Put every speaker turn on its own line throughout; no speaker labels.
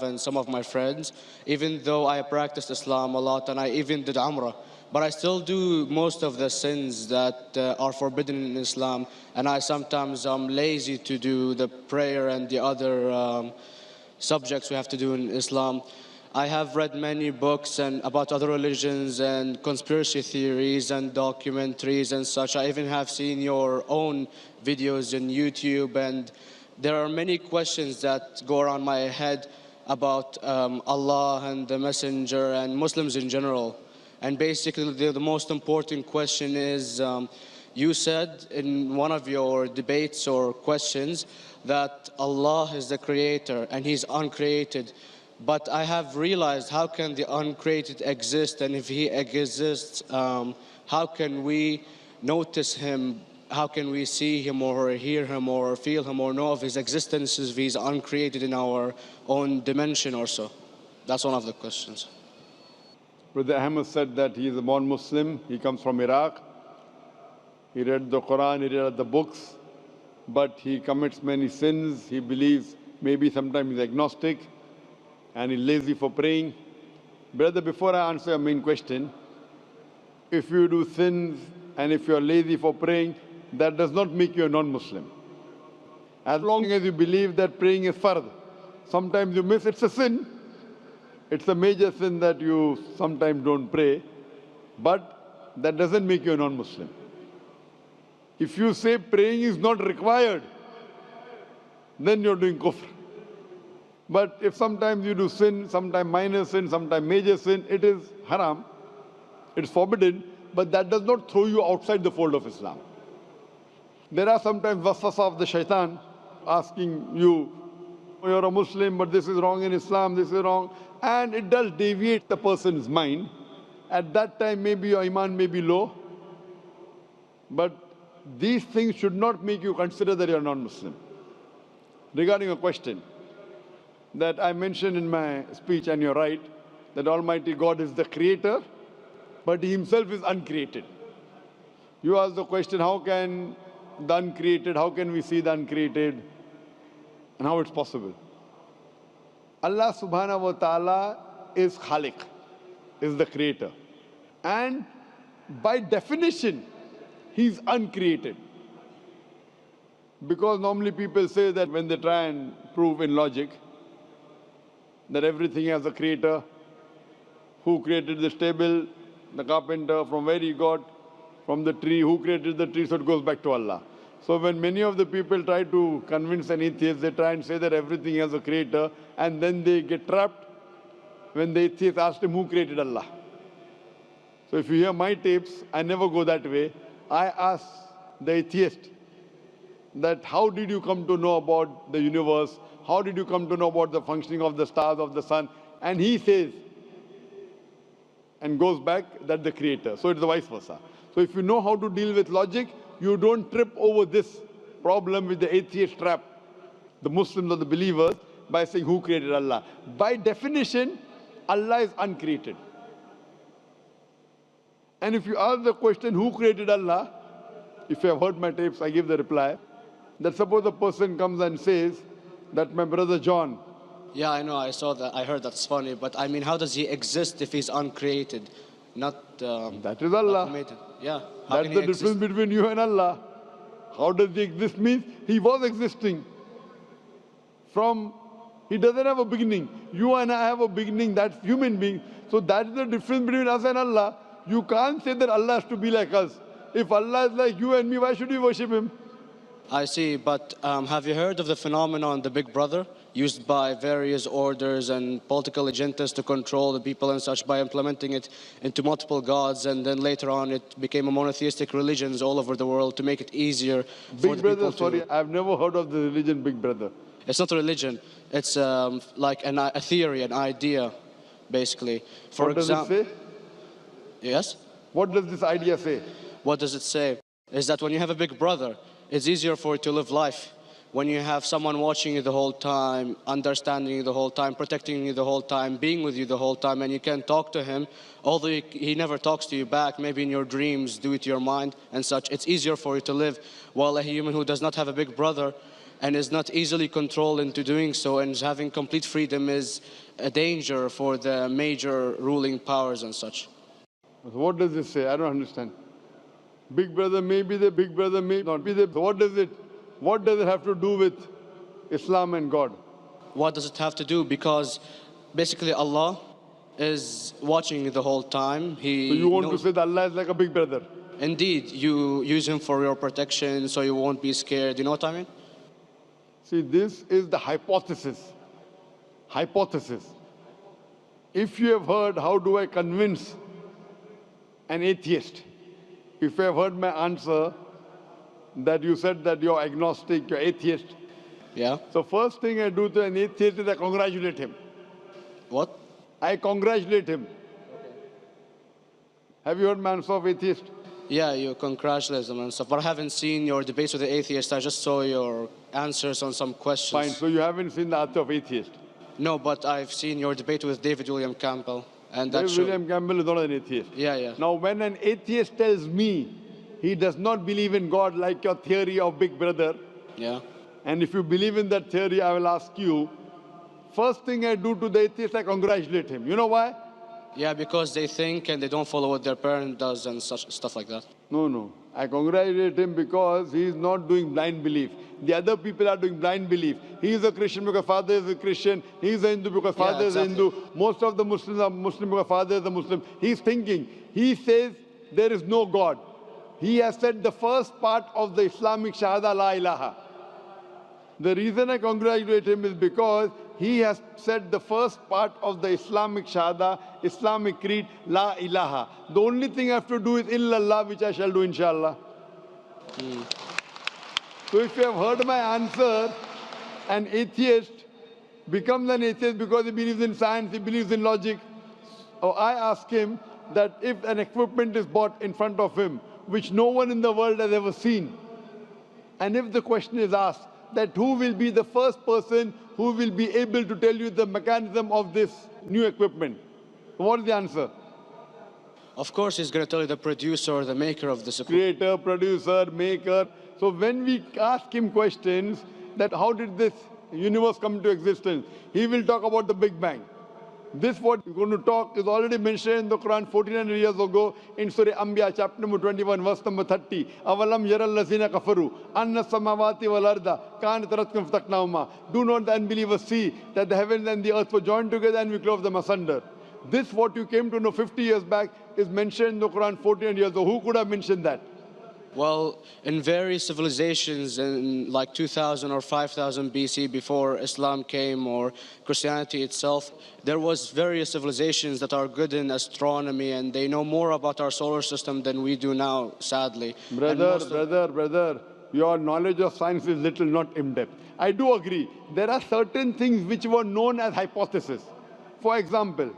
and some of my friends, even though I practiced Islam a lot and I even did Umrah. But I still do most of the sins that are forbidden in Islam, and I sometimes am lazy to do the prayer and the other subjects we have to do in Islam. I have read many books and about other religions and conspiracy theories and documentaries and such. I even have seen your own videos in YouTube, and there are many questions that go around my head about Allah and the Messenger and Muslims in general. And basically, the most important question is, you said in one of your debates or questions that Allah is the creator and He's uncreated. But I have realized, how can the uncreated exist? And if He exists, how can we notice Him? How can we see Him or hear Him or feel Him or know of His existence if He's uncreated in our own dimension or so? That's one of the questions.
Brother Ahmed said that he is a born Muslim. He comes from Iraq. He read the Quran, he read the books, but he commits many sins. He believes, maybe sometimes he's agnostic, and he's lazy for praying. Brother, before I answer your main question, if you do sins and if you are lazy for praying, that does not make you a non-Muslim. As long as you believe that praying is fard, sometimes you miss, it's a sin. It's a major sin that you sometimes don't pray, but that doesn't make you a non-Muslim. If you say praying is not required, then you're doing kufr. But if sometimes you do sin, sometimes minor sin, sometimes major sin, it is haram, it's forbidden, but that does not throw you outside the fold of Islam. There are sometimes waswasa of the shaitan asking you, you're a Muslim, but this is wrong in Islam, this is wrong. And it does deviate the person's mind. At that time, maybe your iman may be low. But these things should not make you consider that you're non-Muslim. Regarding a question that I mentioned in my speech, and you're right, that Almighty God is the creator, but He Himself is uncreated. You asked the question, how can the uncreated, how can we see the uncreated, and how it's possible? Allah subhanahu wa ta'ala is Khaliq, is the creator. And by definition, He's uncreated. Because normally people say that when they try and prove in logic that everything has a creator, who created this table, the carpenter, from where he got, from the tree, who created the tree, so it goes back to Allah. So when many of the people try to convince an atheist, they try and say that everything has a creator, and then they get trapped when the atheist asks him who created Allah. So if you hear my tapes, I never go that way. I ask the atheist that how did you come to know about the universe? How did you come to know about the functioning of the stars, of the sun? And he says, and goes back, that the creator. So it's the vice versa. So if you know how to deal with logic, you don't trip over this problem with the atheist trap, the Muslims or the believers, by saying who created Allah. By definition, Allah is uncreated. And if you ask the question, who created Allah? If you have heard my tapes, I give the reply, that suppose a person comes and says that my brother John.
Yeah, I know, I saw that, I heard that's funny, but I mean, how does he exist if he's uncreated? Not
that is Allah.
Automated. Yeah.
That's the difference between you and Allah. How does he exist? Means he was existing. He doesn't have a beginning. You and I have a beginning, that's human being. So that's the difference between us and Allah. You can't say that Allah has to be like us. If Allah is like you and me, why should we worship Him?
I see, but have you heard of the phenomenon, the Big Brother, used by various orders and political agendas to control the people and such by implementing it into multiple gods, and then later on it became a monotheistic religions all over the world to make it easier for the people to...
Sorry, I've never heard of the religion Big Brother.
It's not a religion, it's like a theory, an idea, basically.
For example, what does it say?
Yes?
What does this idea say?
What does it say? Is that when you have a big brother, it's easier for you to live life. When you have someone watching you the whole time, understanding you the whole time, protecting you the whole time, being with you the whole time, and you can talk to him, although he never talks to you back, maybe in your dreams, due to your mind and such, it's easier for you to live. While a human who does not have a big brother, and is not easily controlled into doing so, and having complete freedom is a danger for the major ruling powers and such.
So what does this say? I don't understand. Big brother may be the big brother may not be the. So what does it have to do with Islam and God?
What does it have to do? Because basically Allah is watching the whole time.
So
He
you want to
knows.
say that Allah is like a big brother?
Indeed, you use him for your protection so you won't be scared. You know what I mean?
See, this is the hypothesis. Hypothesis. If you have heard, how do I convince an atheist? If you have heard my answer, that you said that you're agnostic, you're atheist.
Yeah.
So first thing I do to an atheist is I congratulate him.
What?
I congratulate him. Have you heard my answer of atheist?
Yeah, you congratulate them and stuff. But I haven't seen your debates with the atheist. I just saw your answers on some questions.
Fine, so you haven't seen the answer of atheist.
No, but I've seen your debate with David William Campbell. And that
David William Campbell is not an atheist.
Yeah, yeah.
Now, when an atheist tells me he does not believe in God like your theory of Big Brother,
Yeah.
and if you believe in that theory, I will ask you, first thing I do to the atheist, I congratulate him. You know why?
Yeah, because they think and they don't follow what their parent does and such stuff like that.
No. I congratulate him because he is not doing blind belief. The other people are doing blind belief. He is a Christian because father is a Christian. He is a Hindu because father is a Hindu. Most of the Muslims are Muslim because father is a Muslim. He is thinking. He says there is no God. He has said the first part of the Islamic Shahada, La ilaha. The reason I congratulate him is because he has said the first part of the Islamic Shahada, Islamic Creed, La ilaha. The only thing I have to do is illallah, which I shall do inshallah. So if you have heard my answer, an atheist becomes an atheist because he believes in science, he believes in logic. Or I ask him that if an equipment is bought in front of him, which no one in the world has ever seen, and if the question is asked, that who will be the first person who will be able to tell you the mechanism of this new equipment? What is the answer?
Of course, he's going to tell you the producer or the maker of this equipment.
Creator, producer, maker. So when we ask him questions that how did this universe come into existence, he will talk about the Big Bang. This what we're going to talk is already mentioned in the Quran 1400 years ago in Surah Anbiya chapter number 21 verse number 30. Avalam yaral lazina kafaru anna samawati wal arda kanat ratkum fataknahuma. Do not the unbelievers see that the heavens and the earth were joined together and we clove them asunder. This what you came to know 50 years back is mentioned in the Quran 1400 years ago. Who could have mentioned that?
Well, in various civilizations in like 2000 or 5000 BC, before Islam came or Christianity itself, there was various civilizations that are good in astronomy and they know more about our solar system than we do now, sadly.
Brother, your knowledge of science is little, not in-depth. I do agree. There are certain things which were known as hypotheses. For example,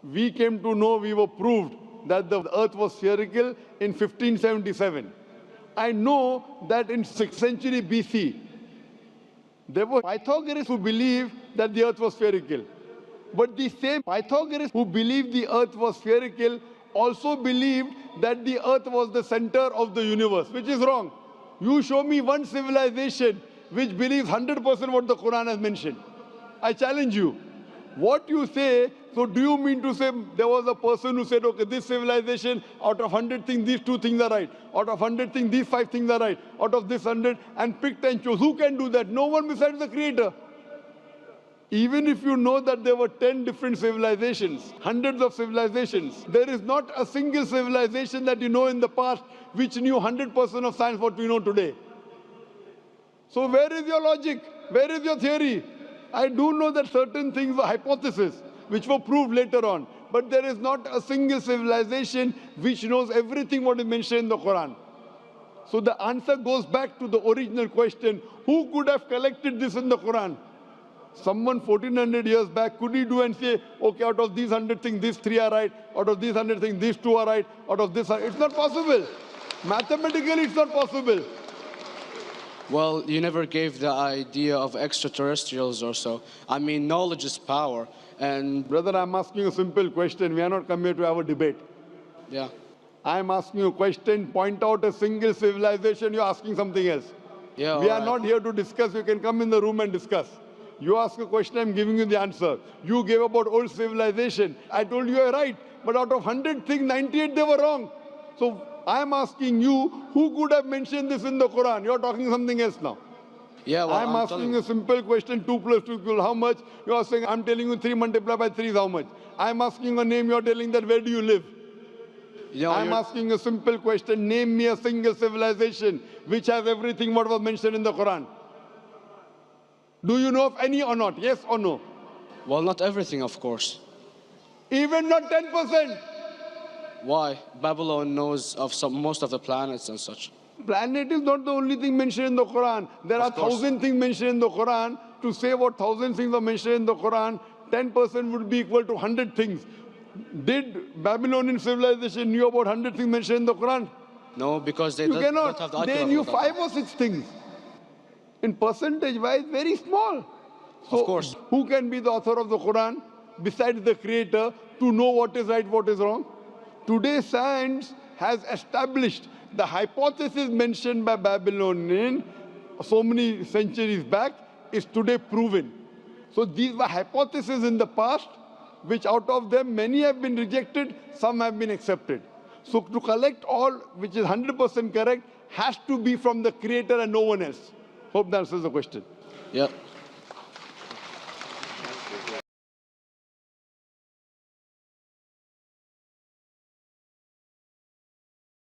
we came to know, we were proved that the earth was spherical in 1577. I know that in 6th century BC, there were Pythagoreans who believed that the earth was spherical. But the same Pythagoreans who believed the earth was spherical also believed that the earth was the center of the universe, which is wrong. You show me one civilization which believes 100% what the Quran has mentioned. I challenge you. What you say, so do you mean to say there was a person who said, okay, this civilization, out of 100 things, these 2 things are right. Out of 100 things, these 5 things are right. Out of this 100, and picked and chose. Who can do that? No one besides the Creator. Even if you know that there were 10 different civilizations, hundreds of civilizations, there is not a single civilization that you know in the past which knew 100% of science what we know today. So where is your logic? Where is your theory? I do know that certain things were hypotheses, which were proved later on. But there is not a single civilization which knows everything what is mentioned in the Quran. So the answer goes back to the original question, who could have collected this in the Quran? Someone 1400 years back, could he do and say, okay, out of these 100 things, these 3 are right. Out of these 100 things, these 2 are right. Out of this, it's not possible. Mathematically, it's not possible.
Well, you never gave the idea of extraterrestrials or so. I mean, knowledge is power. And
Brother, I'm asking a simple question. We are not come here to have a debate.
yeah.
I'm asking you a question, point out a single civilization, you're asking something else.
Yeah,
We
all
are
right.
not here to discuss. You can come in the room and discuss. You ask a question, I'm giving you the answer. You gave about old civilization. I told you you're right. But out of 100 things, 98 they were wrong. So I'm asking you, who could have mentioned this in the Quran? You're talking something else now.
Yeah, well,
I'm
I'm
asking
telling
you a simple question, 2 plus 2 equal how much? You are saying, I'm telling you 3 multiplied by 3 is how much? I'm asking a name, you're telling that where do you live? I'm
you're,
asking a simple question, name me a single civilization which has everything what was mentioned in the Quran. Do you know of any or not? Yes or no?
well, not everything, of course.
Even not 10%.
Why? Babylon knows of most of the planets and such.
Planet is not the only thing mentioned in the Quran. There are
Of course.
1,000 things mentioned in the Quran. To say what 1,000 things are mentioned in the Quran, 10% would be equal to 100 things. Did Babylonian civilization knew about 100 things mentioned in the Quran?
No, because they
You
don't have the
cannot.
IQ
They
level
knew
of that
5
time.
or 6 things. In percentage wise, very small.
Of
So
course.
who can be the author of the Quran besides the creator to know what is right, what is wrong? Today science has established the hypothesis mentioned by Babylonian so many centuries back is today proven. So these were hypotheses in the past, which out of them many have been rejected, some have been accepted. So to collect all which is 100% correct has to be from the creator and no one else. Hope that answers the question.
Yeah.